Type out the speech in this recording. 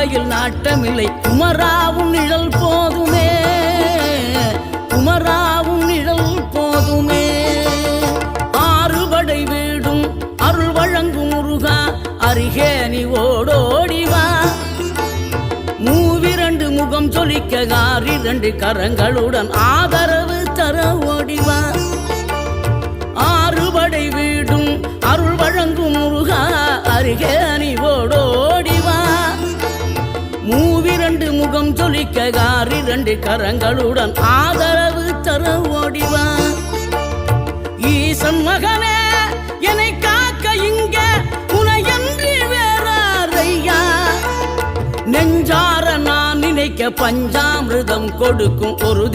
வாழ்க்கையில் நாட்டமில்லை குமராவும் நிழல் போதுமே, குமராவும் நிழல் போதுமே. ஆறுபடை வீடும் அருள் வழங்கும் முருகா அருகே நீ ஓடோடிவா. மூவிரண்டு முகம் சொலிக்க ஆறிரண்டு கரங்களுடன் ஆதரவு தர ஓடிவா. ஆறுபடை வீடும் அருள் வழங்கும் முருகா அருகே நீ ஓடோடிவா. மூவிரண்டு முகம் சொலிக்க ஆறிரண்டு கரங்களுடன் ஆதரவு தர ஓடிவா. ஈசன் மகனே என்னை காக்க இங்க உனையன்றி வேறாரையா. நெஞ்சார நான் நினைக்க பஞ்சாமிர்தம் கொடுக்கும் ஒரு